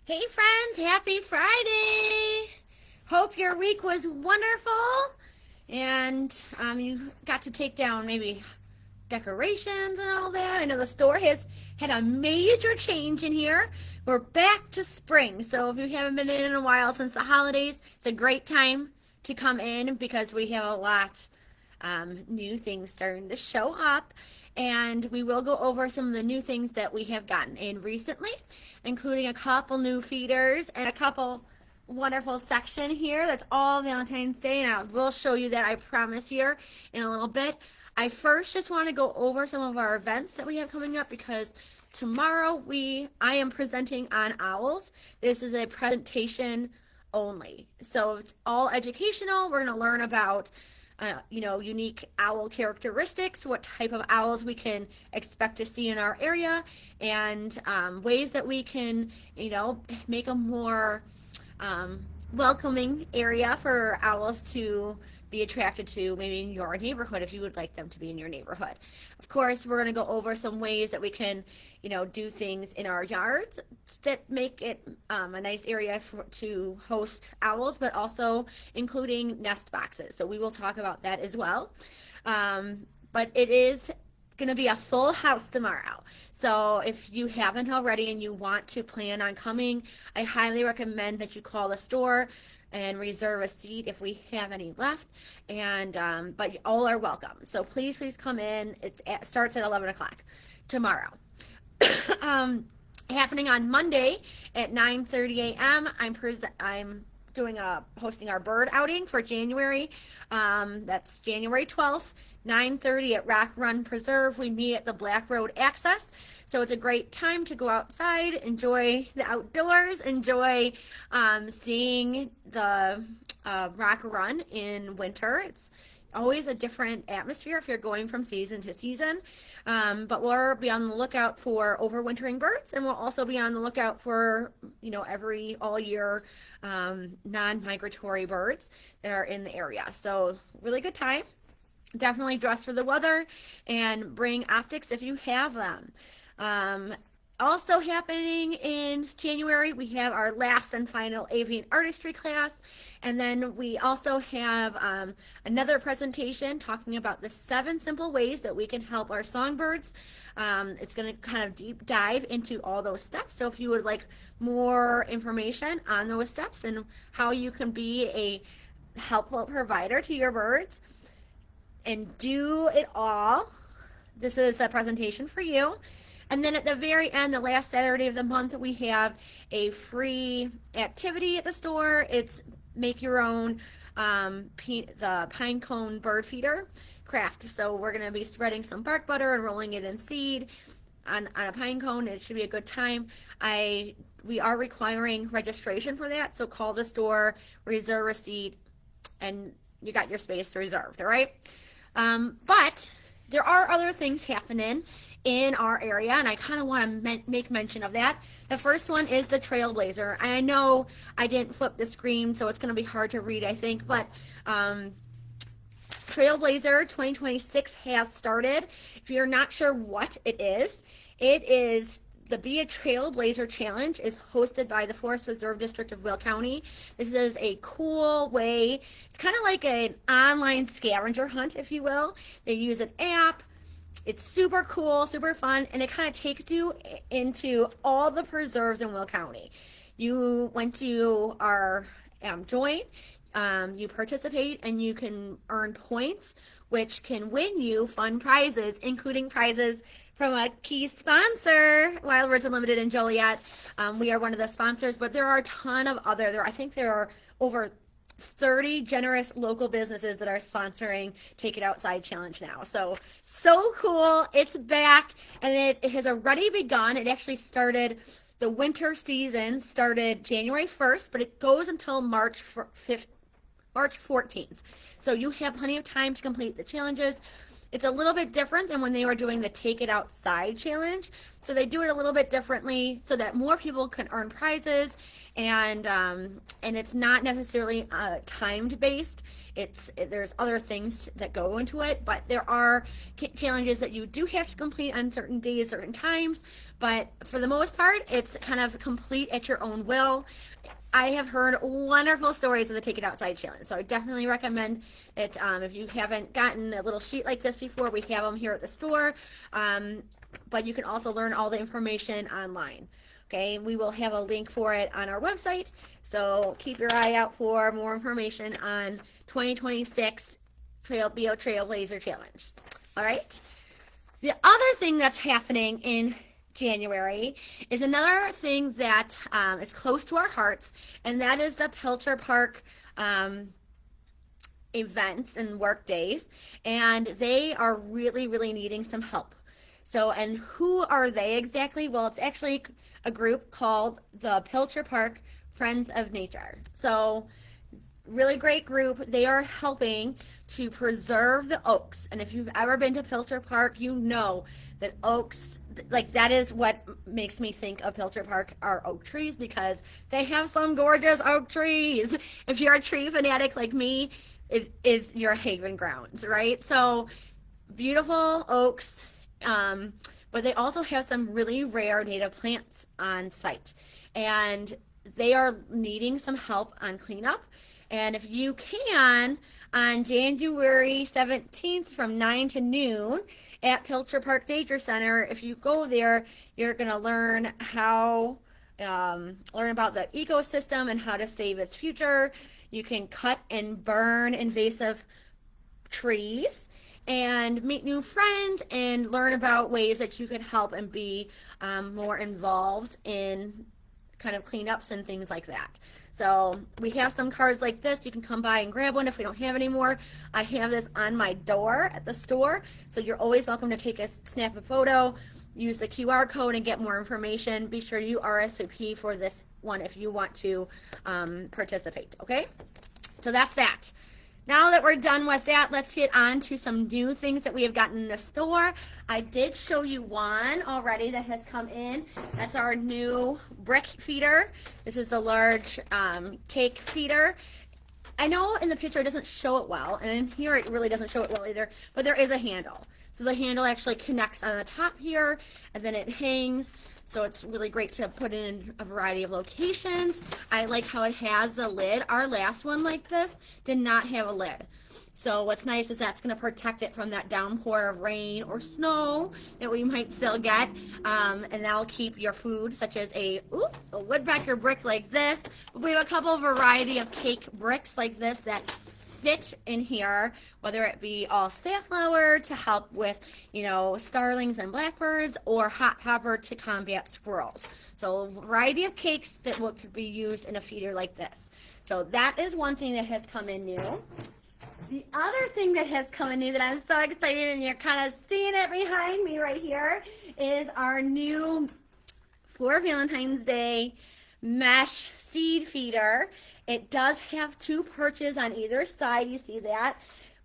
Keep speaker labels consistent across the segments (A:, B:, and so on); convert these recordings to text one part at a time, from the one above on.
A: Hey friends, happy Friday! Hope your week was wonderful and you got to take down maybe decorations and all that. I know the store has had a major change in here. We're back to spring, so if you haven't been in a while since the holidays, it's a great time to come in because we have a lot new things starting to show up. And we will go over some of the new things that we have gotten in recently, including a couple new feeders and a couple wonderful section here. That's all Valentine's Day, and I will show you that, I promise, here in a little bit. I first just want to go over some of our events that we have coming up because tomorrow I am presenting on owls. This is a presentation only, so it's all educational. We're going to learn about unique owl characteristics, what type of owls we can expect to see in our area, and ways that we can, make a more welcoming area for owls to be attracted to, maybe in your neighborhood, if you would like them to be in your neighborhood. Of course, we're going to go over some ways that we can, do things in our yards that make it a nice area to host owls, but also including nest boxes. So we will talk about that as well. But it is going to be a full house tomorrow. So if you haven't already and you want to plan on coming, I highly recommend that you call the store and reserve a seat if we have any left. And but all are welcome. So please come in. It starts at 11 o'clock tomorrow. Happening on Monday at 9:30 a.m. I'm hosting our bird outing for January. That's January 12th, 9:30 at Rock Run Preserve. We meet at the Black Road Access. So it's a great time to go outside, enjoy the outdoors, enjoy seeing the Rock Run in winter. It's always a different atmosphere if you're going from season to season. But we'll be on the lookout for overwintering birds, and we'll also be on the lookout for, all year non-migratory birds that are in the area. So really good time. Definitely dress for the weather and bring optics if you have them. Also happening in January, we have our last and final avian artistry class, and then we also have another presentation talking about the 7 simple ways that we can help our songbirds. It's going to kind of deep dive into all those steps, so if you would like more information on those steps and how you can be a helpful provider to your birds and do it all, this is the presentation for you. And then at the very end, the last Saturday of the month, we have a free activity at the store. It's make your own the pine cone bird feeder craft. So we're going to be spreading some bark butter and rolling it in seed on a pine cone. It should be a good time. We are requiring registration for that, so call the store, reserve a seat, and you got your space reserved, all right? But there are other things happening in our area, and I kind of want to make mention of that. The first one is the Trailblazer. I know I didn't flip the screen, so it's going to be hard to read, I think, but Trailblazer 2026 has started. If you're not sure what it is the Be a Trailblazer Challenge is hosted by the Forest Preserve District of Will County. This is a cool way. It's kind of like an online scavenger hunt, if you will. They use an app. It's super cool, super fun, and it kind of takes you into all the preserves in Will County. Once you are joined, you participate, and you can earn points, which can win you fun prizes, including prizes from a key sponsor, Wild Birds Unlimited in Joliet. We are one of the sponsors, but there are a ton of other. I think there are over 30 generous local businesses that are sponsoring Take It Outside Challenge now. So cool. It's back, and it has already begun. It actually started, the winter season started January 1st, but it goes until March 14th. So you have plenty of time to complete the challenges. it's a little bit different than when they were doing the Take It Outside challenge. So they do it a little bit differently so that more people can earn prizes, and it's not necessarily timed based. There's other things that go into it, but there are challenges that you do have to complete on certain days, certain times. But for the most part, it's kind of complete at your own will. I have heard wonderful stories of the Take It Outside challenge, so I definitely recommend it. If you haven't gotten a little sheet like this before, we have them here at the store, but you can also learn all the information online. Okay, we will have a link for it on our website, so keep your eye out for more information on 2026 BO Trailblazer Challenge. All right, the other thing that's happening in January is another thing that is close to our hearts, and that is the Pilcher Park events and work days, and they are really needing some help. So, and who are they exactly? Well, it's actually a group called the Pilcher Park Friends of Nature. So, really great group. They are helping to preserve the oaks, and if you've ever been to Pilcher Park, you know that oaks, like, that is what makes me think of Pilcher Park, are oak trees, because they have some gorgeous oak trees. If you're a tree fanatic like me, it is your haven grounds, right? So beautiful oaks, but they also have some really rare native plants on site, and they are needing some help on cleanup. And if you can, on January 17th from 9 to noon at Pilcher Park Nature Center, if you go there, you're going to learn learn about the ecosystem and how to save its future. You can cut and burn invasive trees and meet new friends and learn about ways that you can help and be more involved in kind of cleanups and things like that. So we have some cards like this. You can come by and grab one if we don't have any more. I have this on my door at the store, so you're always welcome to take snap a photo, use the QR code, and get more information. Be sure you RSVP for this one if you want to participate, okay? So that's that. Now that we're done with that, let's get on to some new things that we have gotten in the store. I did show you one already that has come in. That's our new brick feeder. This is the large cake feeder. I know in the picture it doesn't show it well, and in here it really doesn't show it well either, but there is a handle. So the handle actually connects on the top here, and then it hangs. So it's really great to put in a variety of locations. I like how it has the lid. Our last one like this did not have a lid. So what's nice is that's going to protect it from that downpour of rain or snow that we might still get. And that'll keep your food, such as a woodpecker brick like this. But we have a couple of variety of cake bricks like this that fit in here, whether it be all safflower to help with, starlings and blackbirds, or hot pepper to combat squirrels. So a variety of cakes that could be used in a feeder like this. So that is one thing that has come in new. The other thing that has come in new that I'm so excited, and you're kind of seeing it behind me right here, is our new for Valentine's Day mesh seed feeder. It does have 2 perches on either side, you see that,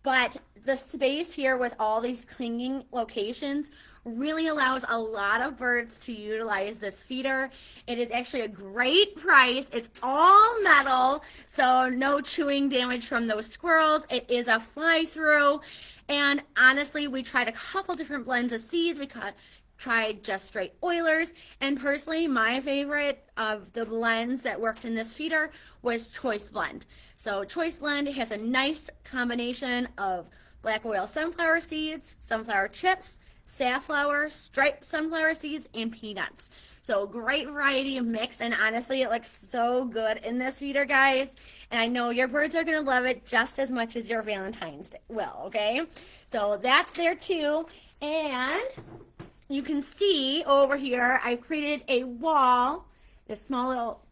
A: but the space here with all these clinging locations really allows a lot of birds to utilize this feeder. It is actually a great price. It's all metal, so no chewing damage from those squirrels. It is a fly-through, and honestly, we tried a couple different blends of seeds. We tried just straight Oilers, and personally my favorite of the blends that worked in this feeder was Choice Blend. So Choice Blend has a nice combination of black oil sunflower seeds, sunflower chips, safflower, striped sunflower seeds, and peanuts. So great variety of mix, and honestly it looks so good in this feeder, guys, and I know your birds are going to love it just as much as your Valentine's Day will, okay? So that's there too, and you can see over here, I created a wall, this small little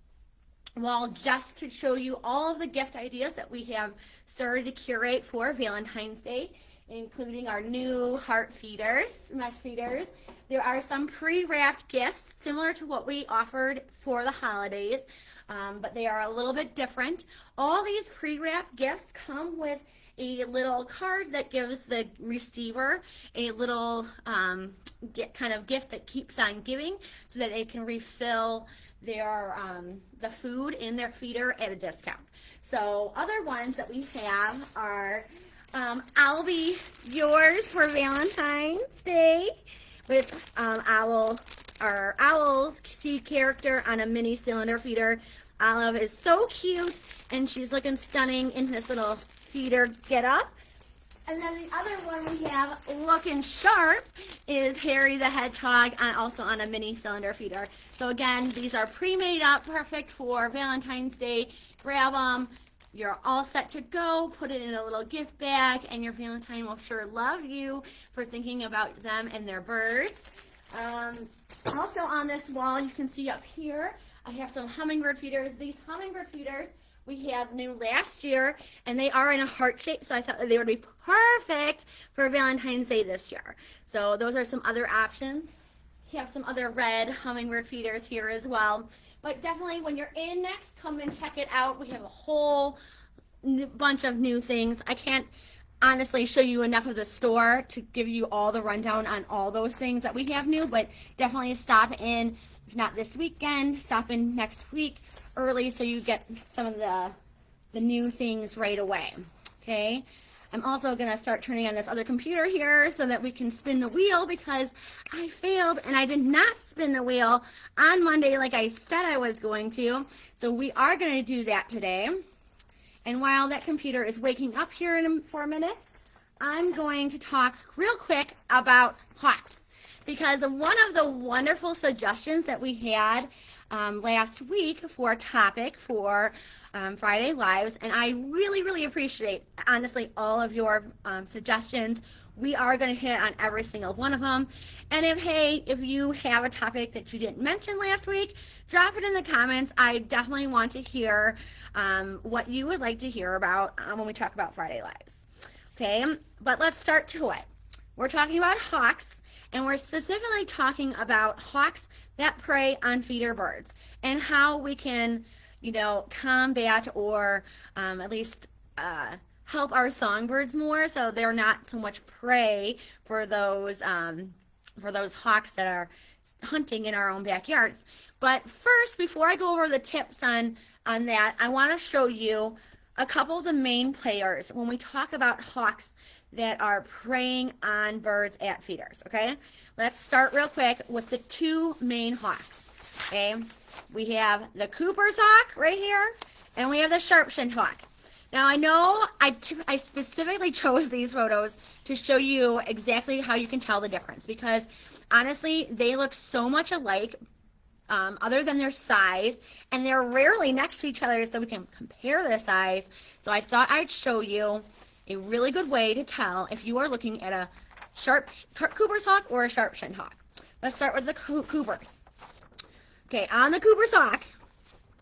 A: wall, just to show you all of the gift ideas that we have started to curate for Valentine's Day, including our new heart feeders, mesh feeders. There are some pre-wrapped gifts similar to what we offered for the holidays, but they are a little bit different. All these pre-wrapped gifts come with a little card that gives the receiver a little kind of gift that keeps on giving, so that they can refill their the food in their feeder at a discount. So other ones that we have are I'll Be Yours for Valentine's Day with our owl seed character on a mini cylinder feeder. Olive is so cute, and she's looking stunning in this little feeder get up. And then the other one we have looking sharp is Harry the Hedgehog, also on a mini cylinder feeder. So again, these are pre-made up, perfect for Valentine's Day. Grab them. You're all set to go. Put it in a little gift bag, and your Valentine will sure love you for thinking about them and their birds. Also on this wall, you can see up here, I have some hummingbird feeders. These hummingbird feeders we had new last year, and they are in a heart shape, so I thought that they would be perfect for Valentine's Day this year. So those are some other options. We have some other red hummingbird feeders here as well. But definitely when you're in next, come and check it out. We have a whole bunch of new things. I can't honestly show you enough of the store to give you all the rundown on all those things that we have new, but definitely stop in, if not this weekend, stop in next week early so you get some of the new things right away. Okay, I'm also going to start turning on this other computer here so that we can spin the wheel, because I failed and I did not spin the wheel on Monday like I said I was going to. So we are going to do that today. And while that computer is waking up here in 4 minutes, I'm going to talk real quick about hawks, because one of the wonderful suggestions that we had last week for a topic for Friday Lives, and I really appreciate, honestly, all of your suggestions. We are going to hit on every single one of them. And if you have a topic that you didn't mention last week, drop it in the comments. I definitely want to hear what you would like to hear about when we talk about Friday Lives. Okay, but let's start to it. We're talking about hawks, and we're specifically talking about hawks that prey on feeder birds, and how we can, combat or at least help our songbirds more, so they're not so much prey for those hawks that are hunting in our own backyards. But first, before I go over the tips on that, I want to show you a couple of the main players when we talk about hawks that are preying on birds at feeders. Okay, let's start real quick with the two main hawks. Okay, we have the Cooper's hawk right here, and we have the sharp-shinned hawk. Now, I know I specifically chose these photos to show you exactly how you can tell the difference, because honestly, they look so much alike, other than their size, and they're rarely next to each other, so we can compare the size. So I thought I'd show you a really good way to tell if you are looking at a Cooper's hawk or a sharp-shinned hawk. Let's start with the Coopers. Okay, on the Cooper's hawk,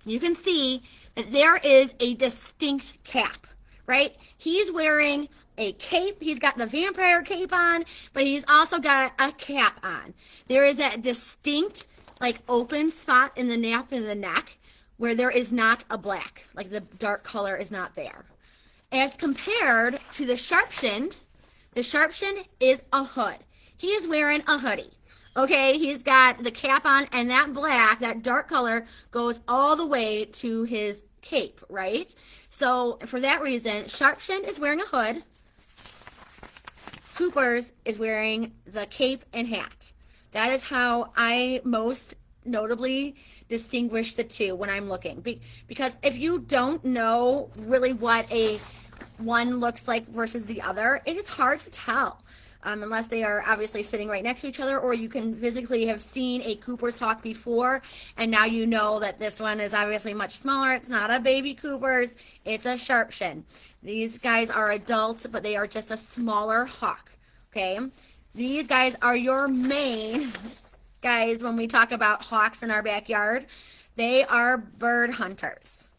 A: you can see that there is a distinct cap, right? He's wearing a cape. He's got the vampire cape on, but he's also got a cap on. There is that distinct, open spot in the nape and the neck where there is not a black, the dark color is not there. As compared to the sharp-shinned is a hood. He is wearing a hoodie. Okay, he's got the cap on, and that black, that dark color, goes all the way to his cape, right? So for that reason, sharp-shinned is wearing a hood. Cooper's is wearing the cape and hat. That is how I most notably distinguish the two when I'm looking. Because if you don't know really what one looks like versus the other, it is hard to tell. Unless they are obviously sitting right next to each other, or you can physically have seen a Cooper's hawk before, and now you know that this one is obviously much smaller. It's not a baby Cooper's, it's a sharp-shinned. These guys are adults, but they are just a smaller hawk, okay? These guys are your main guys when we talk about hawks in our backyard. They are bird hunters,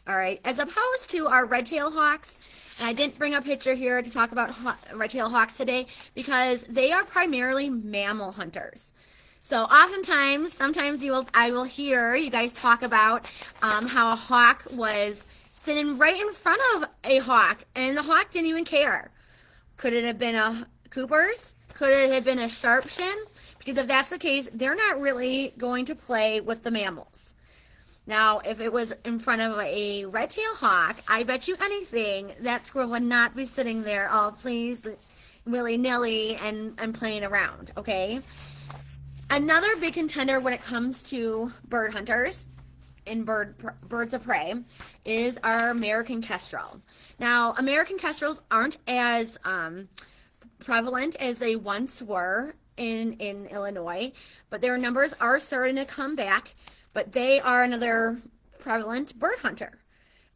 A: all right? As opposed to our red-tailed hawks. And I didn't bring a picture here to talk about red-tailed hawks today because they are primarily mammal hunters. So sometimes I will hear you guys talk about how a hawk was sitting right in front of a hawk, and the hawk didn't even care. Could it have been a Cooper's? Could it have been a Sharpshin? Because if that's the case, they're not really going to play with the mammals. Now, if it was in front of a red-tailed hawk, I bet you anything that squirrel would not be sitting there all pleased, willy-nilly, and playing around, okay? Another big contender when it comes to bird hunters and birds of prey is our American kestrel. Now, American kestrels aren't as prevalent as they once were in Illinois, but their numbers are starting to come back. But they are another prevalent bird hunter.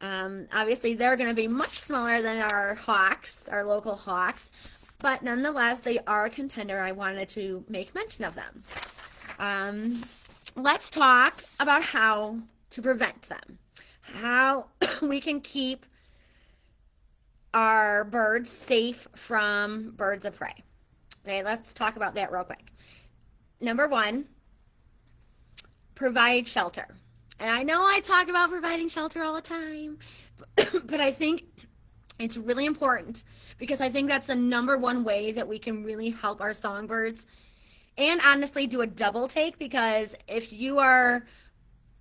A: Obviously, they're going to be much smaller than our hawks, our local hawks, but nonetheless, they are a contender. I wanted to make mention of them. Let's talk about how to prevent them, how we can keep our birds safe from birds of prey. Okay, let's talk about that real quick. Number one, provide shelter. And I know I talk about providing shelter all the time, but I think it's really important because I think that's the number one way that we can really help our songbirds, and honestly do a double take, because if you are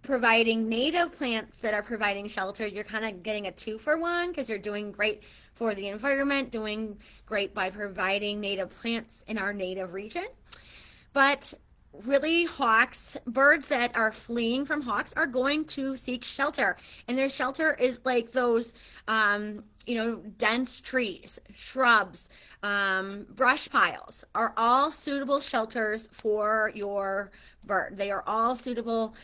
A: providing native plants that are providing shelter, you're kind of getting a 2-for-1, because you're doing great for the environment, doing great by providing native plants in our native region. But really, hawks, birds that are fleeing from hawks, are going to seek shelter, and their shelter is like those dense trees, shrubs, brush piles are all suitable shelters for your bird. They are all suitable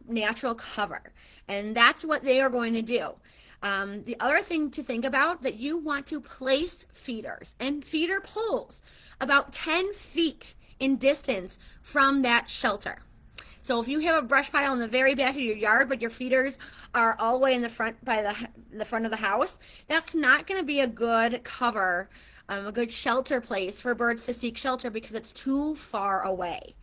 A: natural cover, and that's what they are going to do. The other thing to think about, that you want to place feeders and feeder poles about 10 feet in distance from that shelter. So if you have a brush pile in the very back of your yard, but your feeders are all the way in the front by the front of the house, that's not going to be a good cover, a good shelter place for birds to seek shelter, because it's too far away.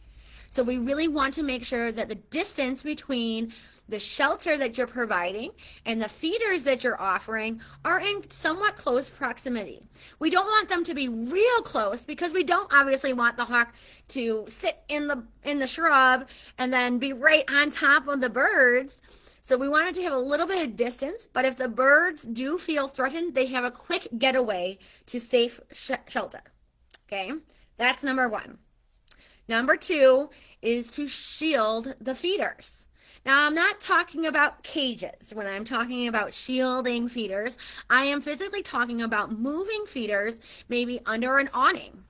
A: So we really want to make sure that the distance between the shelter that you're providing and the feeders that you're offering are in somewhat close proximity. We don't want them to be real close, because we don't obviously want the hawk to sit in the shrub and then be right on top of the birds. So we want it to have a little bit of distance, but if the birds do feel threatened, they have a quick getaway to safe shelter. Okay, that's number one. Number two is to shield the feeders. Now, I'm not talking about cages. When I'm talking about shielding feeders, I am physically talking about moving feeders maybe under an awning.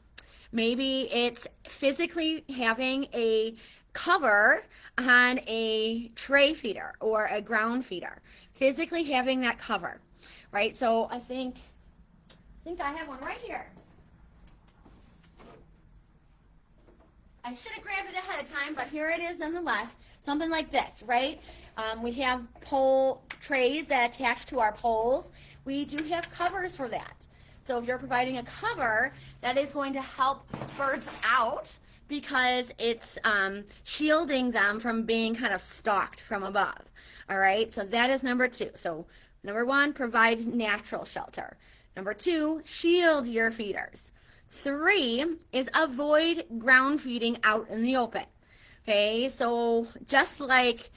A: Maybe it's physically having a cover on a tray feeder or a ground feeder. Physically having that cover, right? So I think I have one right here. I should have grabbed it ahead of time, but here it is nonetheless. Something like this, right? We have pole trays that attach to our poles. We do have covers for that. So if you're providing a cover, that is going to help birds out, because it's shielding them from being kind of stalked from above. All right, so that is number two. So number one, provide natural shelter. Number two, shield your feeders. 3 is avoid ground feeding out in the open. Okay, so just like,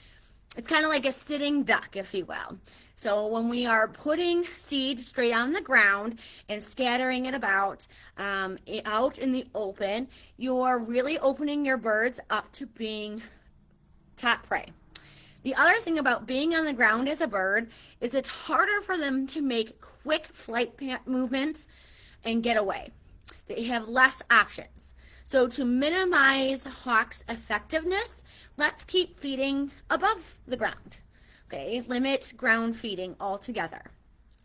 A: it's kind of like a sitting duck, if you will. So when we are putting seed straight on the ground and scattering it about out in the open, you're really opening your birds up to being top prey. The other thing about being on the ground as a bird is it's harder for them to make quick flight movements and get away. They have less options. So to minimize hawks' effectiveness, let's keep feeding above the ground. Okay, limit ground feeding altogether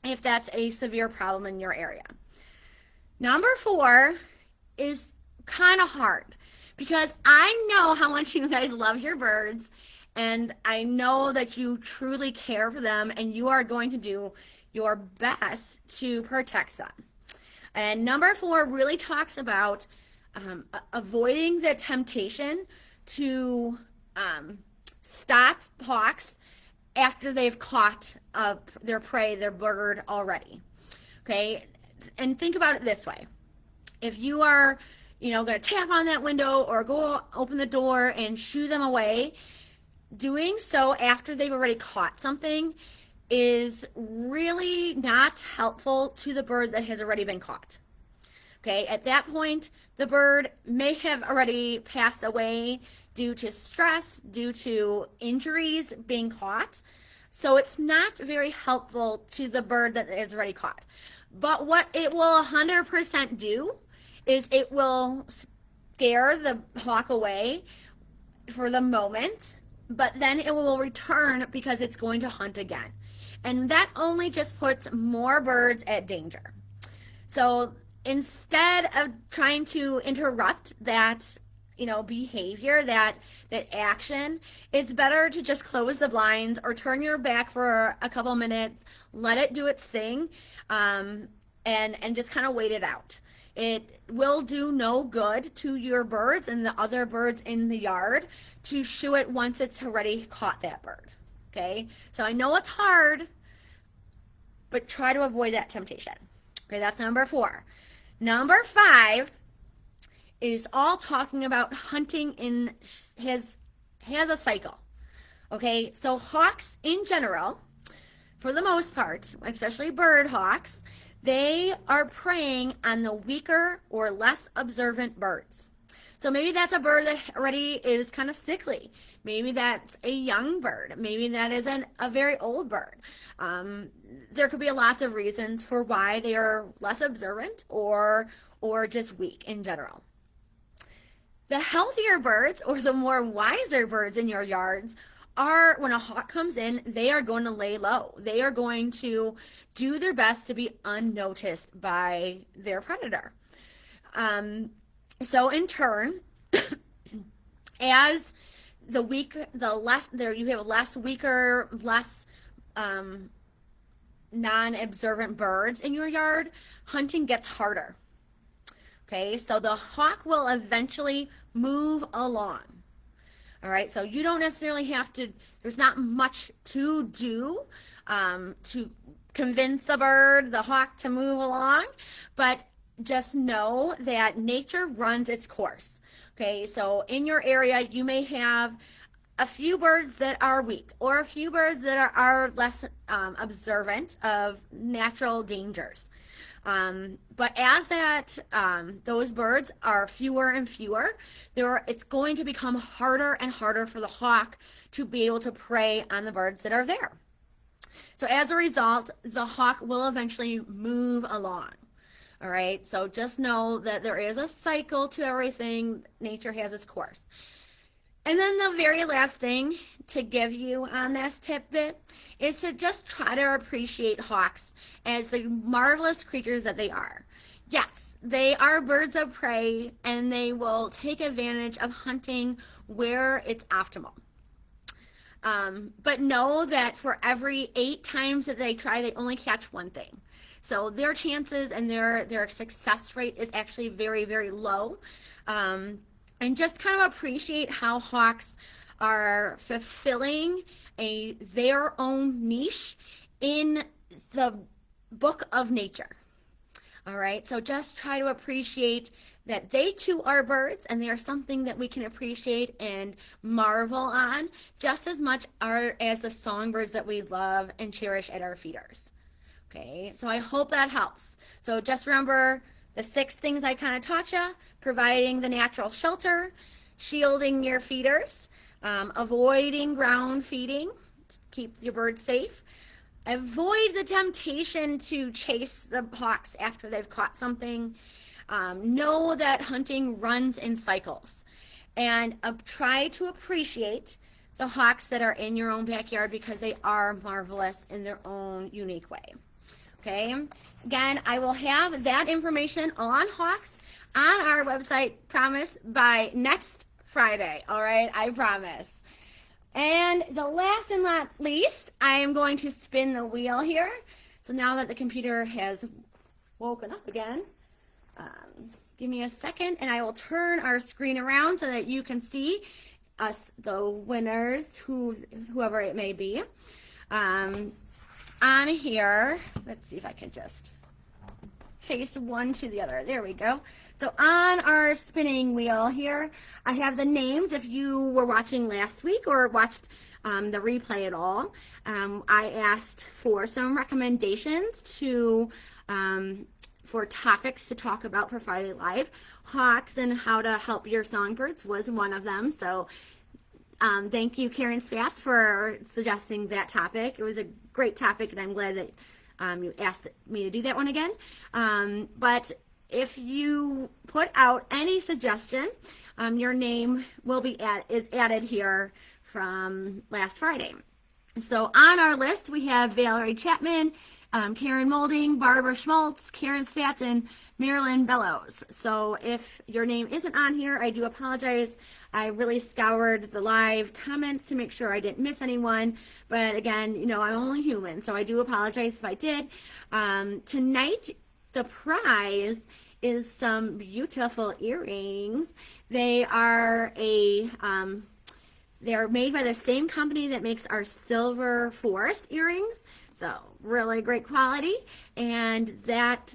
A: if that's a severe problem in your area. Number 4 is kind of hard, because I know how much you guys love your birds, and I know that you truly care for them, and you are going to do your best to protect them. And number 4 really talks about avoiding the temptation to stop hawks after they've caught their prey, their bird already. Okay, and think about it this way. If you are, going to tap on that window or go open the door and shoo them away, doing so after they've already caught something is really not helpful to the bird that has already been caught. Okay, at that point, the bird may have already passed away due to stress, due to injuries being caught. So it's not very helpful to the bird that is already caught. But what it will 100% do is it will scare the hawk away for the moment, but then it will return because it's going to hunt again. And that only just puts more birds at danger. So instead of trying to interrupt that behavior, that action, it's better to just close the blinds or turn your back for a couple minutes, let it do its thing, and just kind of wait it out. It will do no good to your birds and the other birds in the yard to shoo it once it's already caught that bird. Okay, so I know it's hard, but try to avoid that temptation. Okay, that's number 4. Number 5 is all talking about hunting has a cycle. Okay, so hawks in general, for the most part, especially bird hawks, they are preying on the weaker or less observant birds. So maybe that's a bird that already is kind of sickly. Maybe that's a young bird. Maybe that is a very old bird. There could be lots of reasons for why they are less observant or just weak in general. The healthier birds or the more wiser birds in your yards are, when a hawk comes in, they are going to lay low. They are going to do their best to be unnoticed by their predator. So in turn, as you have less weaker, less non-observant birds in your yard, hunting gets harder. Okay, so the hawk will eventually move along. All right, so you don't necessarily have to, there's not much to do to convince the hawk to move along, but just know that nature runs its course. Okay, so in your area, you may have a few birds that are weak or a few birds that are less observant of natural dangers. But as those birds are fewer and fewer, it's going to become harder and harder for the hawk to be able to prey on the birds that are there. So as a result, the hawk will eventually move along. All right, so just know that there is a cycle to everything. Nature has its course. And then the very last thing to give you on this tidbit is to just try to appreciate hawks as the marvelous creatures that they are. Yes, they are birds of prey and they will take advantage of hunting where it's optimal. But know that for every 8 times that they try, they only catch one thing. So their chances and their success rate is actually very, very low. And just kind of appreciate how hawks are fulfilling their own niche in the book of nature. All right, so just try to appreciate that they too are birds and they are something that we can appreciate and marvel on just as much as the songbirds that we love and cherish at our feeders. Okay, so I hope that helps. So just remember the 6 things I kind of taught you: providing the natural shelter, shielding your feeders, avoiding ground feeding, keep your birds safe, avoid the temptation to chase the hawks after they've caught something, know that hunting runs in cycles, and try to appreciate the hawks that are in your own backyard because they are marvelous in their own unique way. Okay, again, I will have that information on hawks on our website, promise, by next Friday. All right, I promise. And the last and not least, I am going to spin the wheel here. So now that the computer has woken up again, give me a second and I will turn our screen around so that you can see us, the winners, whoever it may be. On here, let's see if I can just face one to the other. There we go. So on our spinning wheel here, I have the names. If you were watching last week or watched the replay at all, I asked for some recommendations for topics to talk about for Friday Live. Hawks and how to help your songbirds was one of them. So thank you, Karen Spatz, for suggesting that topic. It was a great topic, and I'm glad that you asked me to do that one again. But if you put out any suggestion, your name will be is added here from last Friday. So on our list, we have Valerie Chapman, Karen Molding, Barbara Schmaltz, Karen Spatz, and Marilyn Bellows. So if your name isn't on here, I do apologize. I really scoured the live comments to make sure I didn't miss anyone. But again, you know, I'm only human, so I do apologize if I did. Tonight, the prize is some beautiful earrings. They are they're made by the same company that makes our Silver Forest earrings. So really great quality, and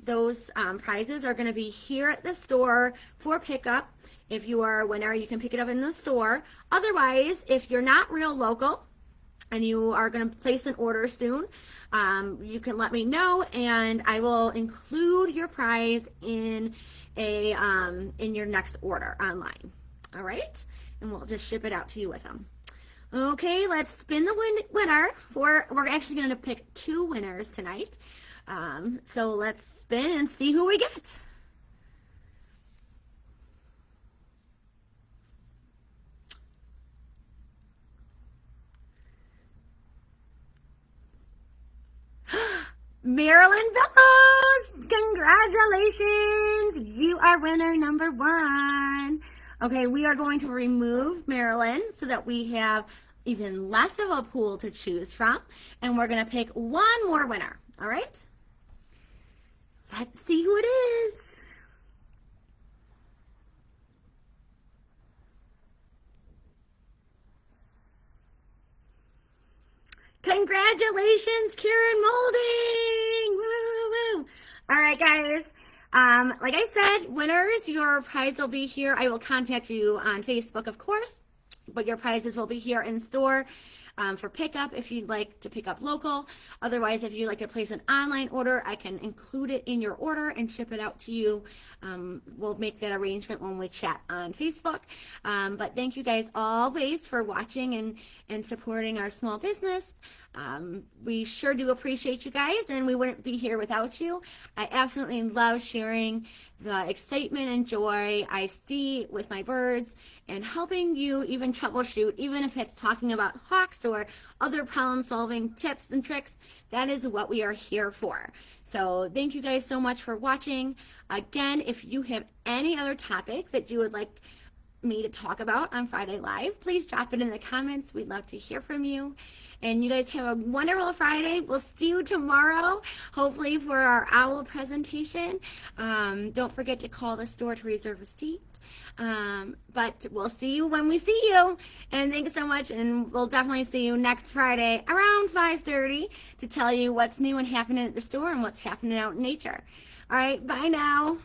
A: those prizes are going to be here at the store for pickup. If you are a winner, you can pick it up in the store. Otherwise, if you're not real local and you are going to place an order soon, you can let me know, and I will include your prize in your next order online. All right, and we'll just ship it out to you with them. Okay, let's spin the winner. We're actually going to pick 2 winners tonight. So let's spin and see who we get. Marilyn Bellows! Congratulations! You are winner number 1. Okay, we are going to remove Marilyn so that we have even less of a pool to choose from, and we're going to pick 1 more winner, all right? Let's see who it is. Congratulations, Karen Molding! Woo, woo, woo. All right, guys. Like I said, winners, your prize will be here. I will contact you on Facebook, of course, but your prizes will be here in store for pickup if you'd like to pick up local. Otherwise, if you'd like to place an online order, I can include it in your order and ship it out to you. We'll make that arrangement when we chat on Facebook. But thank you guys always for watching and supporting our small business. We sure do appreciate you guys, and we wouldn't be here without you. I absolutely love sharing the excitement and joy I see with my birds and helping you even troubleshoot, even if it's talking about hawks or other problem-solving tips and tricks. That is what we are here for. So thank you guys so much for watching. Again, if you have any other topics that you would like me to talk about on Friday Live, please drop it in the comments. We'd love to hear from you. And you guys have a wonderful Friday. We'll see you tomorrow, hopefully for our owl presentation. Don't forget to call the store to reserve a seat. But we'll see you when we see you. And thanks so much. And we'll definitely see you next Friday around 5:30 to tell you what's new and happening at the store and what's happening out in nature. All right, bye now.